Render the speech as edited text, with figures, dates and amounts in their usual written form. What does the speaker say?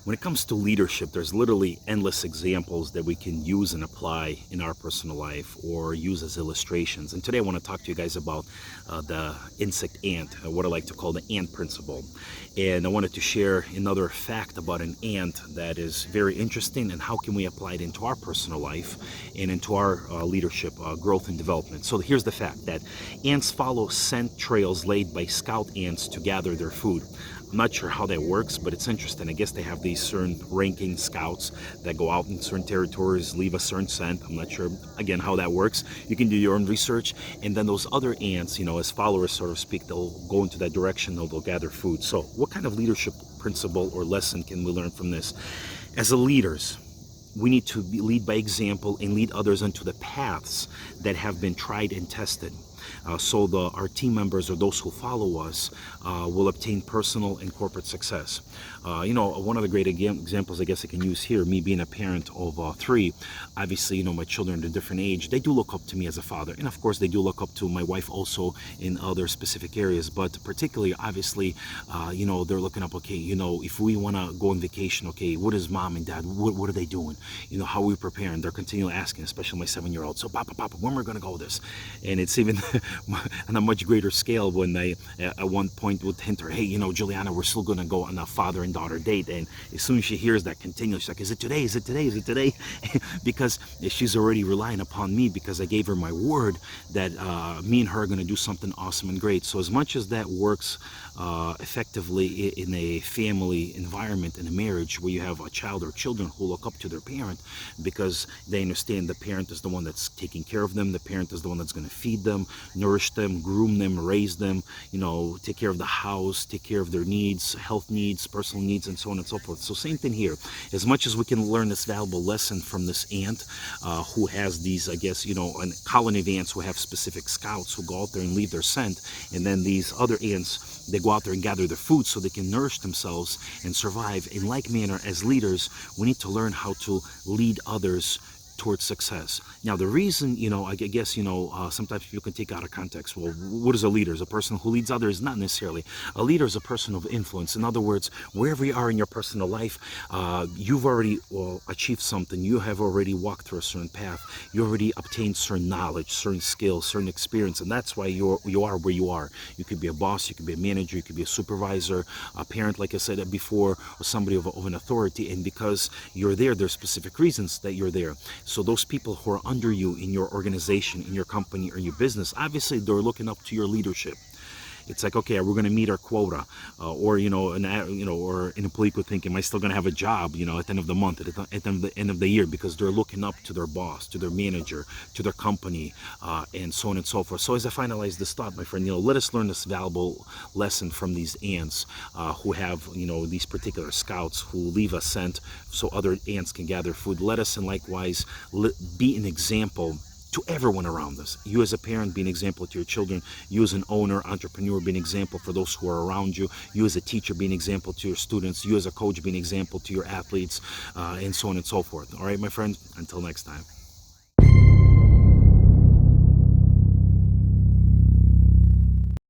When it comes to leadership, there's literally endless examples that we can use and apply in our personal life or use as illustrations. And today I want to talk to you guys about the insect ant, what I like to call the ant principle. And I wanted to share another fact about an ant that is very interesting and how can we apply it into our personal life and into our leadership, growth and development. So here's the fact that ants follow scent trails laid by scout ants to gather their food. I'm not sure how that works, but it's interesting. I guess they have these certain ranking scouts that go out in certain territories, leave a certain scent. I'm not sure, again, how that works. You can do your own research. And then those other ants, as followers, so to speak, they'll go into that direction, they'll gather food. So what kind of leadership principle or lesson can we learn from this? As a leaders, we need to lead by example and lead others into the paths that have been tried and tested. So our team members or those who follow us will obtain personal and corporate success. One of the great examples I guess I can use here, me being a parent of 3, obviously, my children at a different age, they do look up to me as a father. And of course, they do look up to my wife also in other specific areas. But particularly, obviously, they're looking up, okay, if we want to go on vacation, okay, what is mom and dad, what are they doing? How are we preparing? They're continually asking, especially my 7-year-old. So, Papa, when we're going to go this? And it's even on a much greater scale when they at one point would hint her, hey, Juliana, we're still going to go on a father and daughter date. And as soon as she hears that continually, she's like, is it today? Is it today? Is it today? Because she's already relying upon me because I gave her my word that me and her are going to do something awesome and great. So as much as that works effectively in a family environment, in a marriage where you have a child or children who look up to their parent because they understand the parent is the one that's taking care of them, the parent is the one that's going to feed them, nourish them, groom them, raise them, take care of the house, take care of their needs, health needs, personal needs, and so on and so forth. So same thing here. As much as we can learn this valuable lesson from this ant who has these, I guess, a colony of ants who have specific scouts who go out there and leave their scent, and then these other ants, they go out there and gather their food so they can nourish themselves and survive. In like manner, as leaders, we need to learn how to lead others towards success. Now, the reason, I guess, sometimes people can take out of context. Well, what is a leader? Is a person who leads others? Not necessarily. A leader is a person of influence. In other words, wherever you are in your personal life, you've already achieved something. You have already walked through a certain path. You already obtained certain knowledge, certain skills, certain experience, and that's why you are where you are. You could be a boss, you could be a manager, you could be a supervisor, a parent, like I said before, or somebody of an authority. And because you're there, there's specific reasons that you're there. So those people who are under you in your organization, in your company, or your business, obviously they're looking up to your leadership. It's like, okay, we're going to meet our quota, or an employee could think, am I still going to have a job, at the end of the month, at the end of the year, because they're looking up to their boss, to their manager, to their company, and so on and so forth. So as I finalize this thought, my friend, let us learn this valuable lesson from these ants who have, these particular scouts who leave a scent so other ants can gather food. Let us, and likewise, be an example to everyone around us. You as a parent, be an example to your children. You as an owner, entrepreneur, be an example for those who are around you. You as a teacher, be an example to your students. You as a coach, be an example to your athletes, and so on and so forth. All right, my friend, until next time.